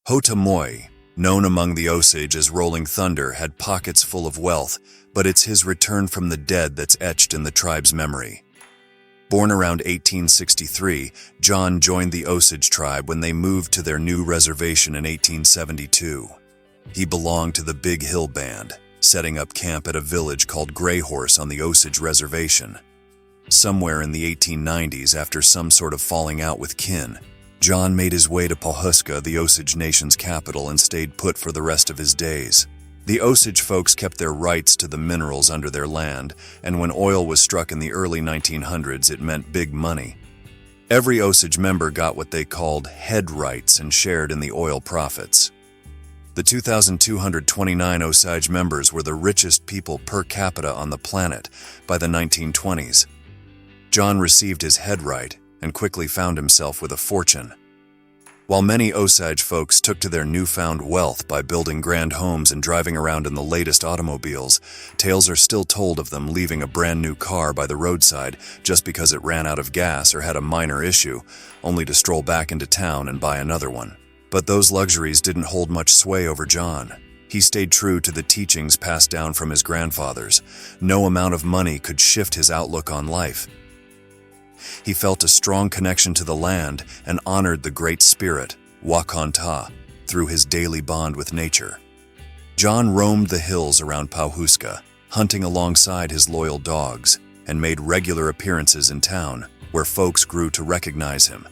Ho-Ta-Moie, known among the Osage as Rolling Thunder, had pockets full of wealth, but it's his return from the dead that's etched in the tribe's memory. Born around 1863, John joined the Osage tribe when they moved to their new reservation in 1872. He belonged to the Big Hill Band, setting up camp at a village called Gray Horse on the Osage reservation. Somewhere in the 1890s, after some sort of falling out with kin, John made his way to Pawhuska, the Osage Nation's capital, and stayed put for the rest of his days. The Osage folks kept their rights to the minerals under their land, and when oil was struck in the early 1900s, it meant big money. Every Osage member got what they called head rights and shared in the oil profits. The 2,229 Osage members were the richest people per capita on the planet by the 1920s. John received his head right and quickly found himself with a fortune. While many Osage folks took to their newfound wealth by building grand homes and driving around in the latest automobiles, tales are still told of them leaving a brand new car by the roadside just because it ran out of gas or had a minor issue, only to stroll back into town and buy another one. But those luxuries didn't hold much sway over John. He stayed true to the teachings passed down from his grandfathers. No amount of money could shift his outlook on life. He felt a strong connection to the land and honored the Great Spirit, Wa-Kon-Ta, through his daily bond with nature. John roamed the hills around Pawhuska, hunting alongside his loyal dogs, and made regular appearances in town, where folks grew to recognize him.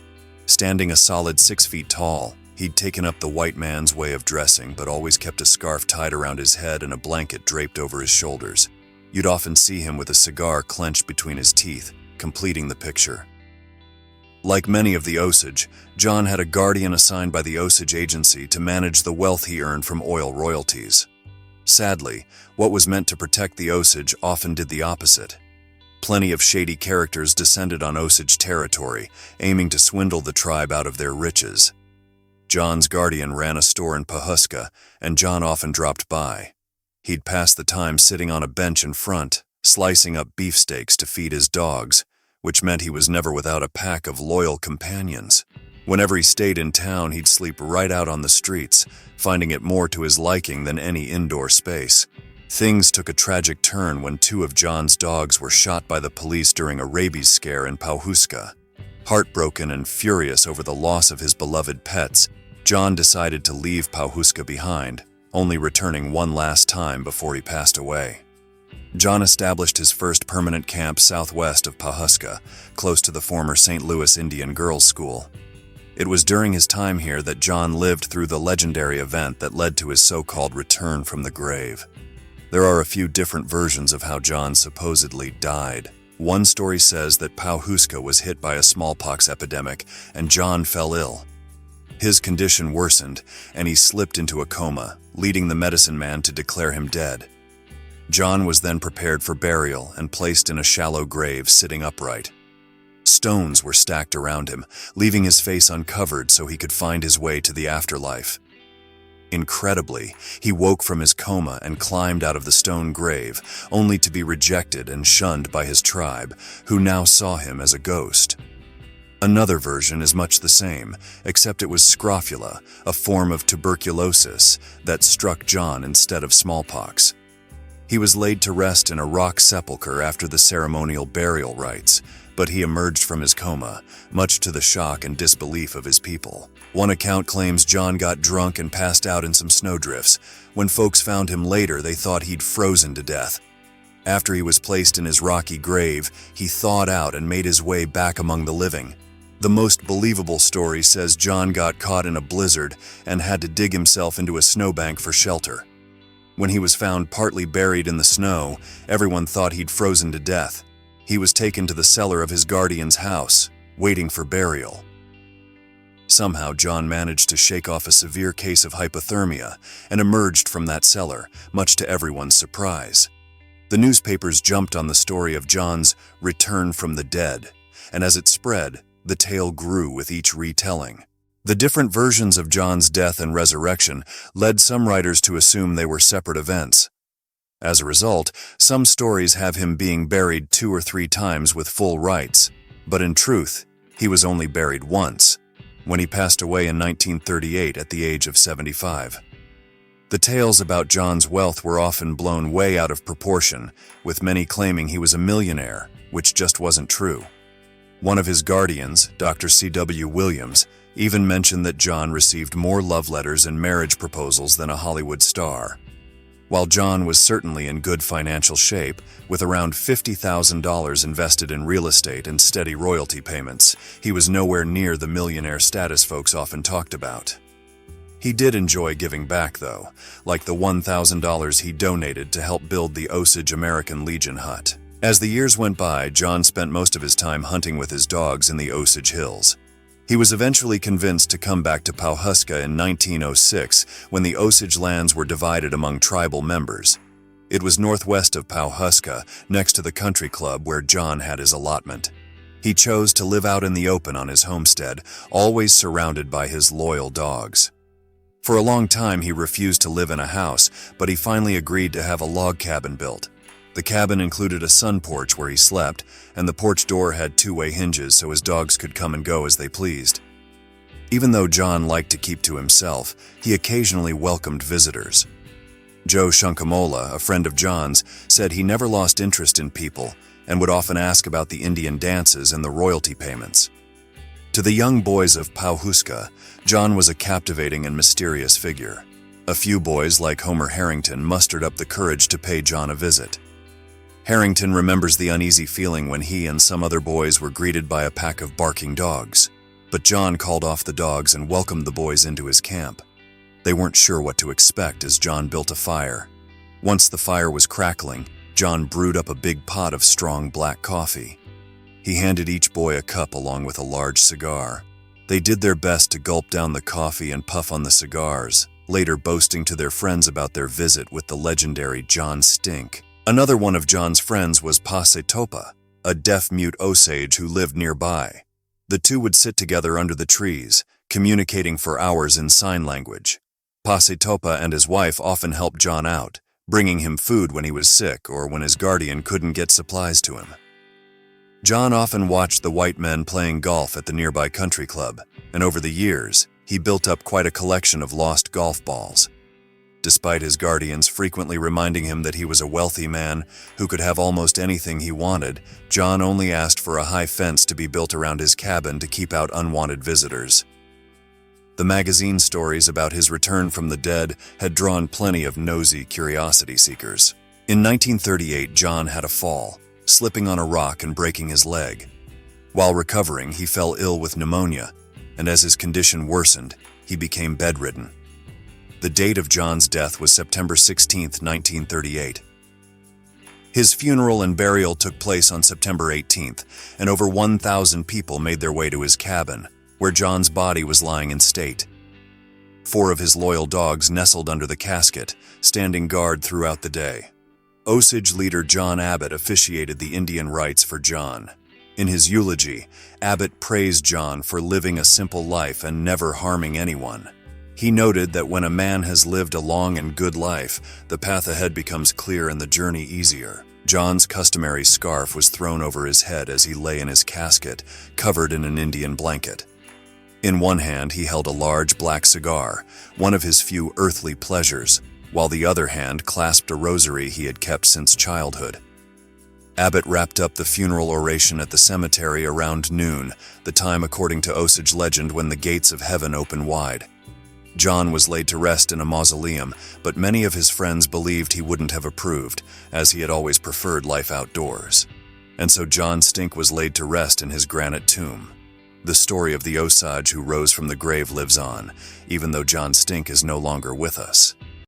Standing a solid 6 feet tall, he'd taken up the white man's way of dressing, but always kept a scarf tied around his head and a blanket draped over his shoulders. You'd often see him with a cigar clenched between his teeth, completing the picture. Like many of the Osage, John had a guardian assigned by the Osage Agency to manage the wealth he earned from oil royalties. Sadly, what was meant to protect the Osage often did the opposite. Plenty of shady characters descended on Osage territory, aiming to swindle the tribe out of their riches. John's guardian ran a store in Pawhuska, and John often dropped by. He'd pass the time sitting on a bench in front, slicing up beefsteaks to feed his dogs, which meant he was never without a pack of loyal companions. Whenever he stayed in town, he'd sleep right out on the streets, finding it more to his liking than any indoor space. Things took a tragic turn when 2 of John's dogs were shot by the police during a rabies scare in Pawhuska. Heartbroken and furious over the loss of his beloved pets, John decided to leave Pawhuska behind, only returning one last time before he passed away. John established his first permanent camp southwest of Pawhuska, close to the former St. Louis Indian Girls' School. It was during his time here that John lived through the legendary event that led to his so-called return from the grave. There are a few different versions of how John supposedly died. One story says that Pawhuska was hit by a smallpox epidemic and John fell ill. His condition worsened and he slipped into a coma, leading the medicine man to declare him dead. John was then prepared for burial and placed in a shallow grave sitting upright. Stones were stacked around him, leaving his face uncovered so he could find his way to the afterlife. Incredibly, he woke from his coma and climbed out of the stone grave, only to be rejected and shunned by his tribe, who now saw him as a ghost. Another version is much the same, except it was scrofula, a form of tuberculosis, that struck John instead of smallpox. He was laid to rest in a rock sepulcher after the ceremonial burial rites, but he emerged from his coma, much to the shock and disbelief of his people. One account claims John got drunk and passed out in some snowdrifts. When folks found him later, they thought he'd frozen to death. After he was placed in his rocky grave, he thawed out and made his way back among the living. The most believable story says John got caught in a blizzard and had to dig himself into a snowbank for shelter. When he was found partly buried in the snow, everyone thought he'd frozen to death. He was taken to the cellar of his guardian's house, waiting for burial. Somehow, John managed to shake off a severe case of hypothermia and emerged from that cellar, much to everyone's surprise. The newspapers jumped on the story of John's return from the dead, and as it spread, the tale grew with each retelling. The different versions of John's death and resurrection led some writers to assume they were separate events. As a result, some stories have him being buried 2 or 3 times with full rites, but in truth, he was only buried once. when he passed away in 1938 at the age of 75. The tales about John's wealth were often blown way out of proportion, with many claiming he was a millionaire, which just wasn't true. One of his guardians, Dr. C.W. Williams, even mentioned that John received more love letters and marriage proposals than a Hollywood star. While John was certainly in good financial shape, with around $50,000 invested in real estate and steady royalty payments, he was nowhere near the millionaire status folks often talked about. He did enjoy giving back, though, like the $1,000 he donated to help build the Osage American Legion hut. As the years went by, John spent most of his time hunting with his dogs in the Osage Hills. He was eventually convinced to come back to Pawhuska in 1906 when the Osage lands were divided among tribal members. It was northwest of Pawhuska, next to the country club where John had his allotment. He chose to live out in the open on his homestead, always surrounded by his loyal dogs. For a long time, he refused to live in a house, but he finally agreed to have a log cabin built. The cabin included a sun porch where he slept, and the porch door had two-way hinges so his dogs could come and go as they pleased. Even though John liked to keep to himself, he occasionally welcomed visitors. Joe Shunkamola, a friend of John's, said he never lost interest in people and would often ask about the Indian dances and the royalty payments. To the young boys of Pawhuska, John was a captivating and mysterious figure. A few boys, like Homer Harrington, mustered up the courage to pay John a visit. Harrington remembers the uneasy feeling when he and some other boys were greeted by a pack of barking dogs. But John called off the dogs and welcomed the boys into his camp. They weren't sure what to expect as John built a fire. Once the fire was crackling, John brewed up a big pot of strong black coffee. He handed each boy a cup along with a large cigar. They did their best to gulp down the coffee and puff on the cigars, later boasting to their friends about their visit with the legendary John Stink. Another one of John's friends was Ho-Ta-Moie, a deaf-mute Osage who lived nearby. The two would sit together under the trees, communicating for hours in sign language. Ho-Ta-Moie and his wife often helped John out, bringing him food when he was sick or when his guardian couldn't get supplies to him. John often watched the white men playing golf at the nearby country club, and over the years, he built up quite a collection of lost golf balls. Despite his guardians frequently reminding him that he was a wealthy man who could have almost anything he wanted, John only asked for a high fence to be built around his cabin to keep out unwanted visitors. The magazine stories about his return from the dead had drawn plenty of nosy curiosity seekers. In 1938, John had a fall, slipping on a rock and breaking his leg. While recovering, he fell ill with pneumonia, and as his condition worsened, he became bedridden. The date of John's death was September 16, 1938. His funeral and burial took place on September 18th, and over 1,000 people made their way to his cabin, where John's body was lying in state. 4 of his loyal dogs nestled under the casket, standing guard throughout the day. Osage leader John Abbott officiated the Indian rites for John. In his eulogy, Abbott praised John for living a simple life and never harming anyone. He noted that when a man has lived a long and good life, the path ahead becomes clear and the journey easier. John's customary scarf was thrown over his head as he lay in his casket, covered in an Indian blanket. In one hand, he held a large black cigar, one of his few earthly pleasures, while the other hand clasped a rosary he had kept since childhood. Abbott wrapped up the funeral oration at the cemetery around noon, the time according to Osage legend when the gates of heaven open wide. John was laid to rest in a mausoleum, but many of his friends believed he wouldn't have approved, as he had always preferred life outdoors. And so John Stink was laid to rest in his granite tomb. The story of the Osage who rose from the grave lives on, even though John Stink is no longer with us.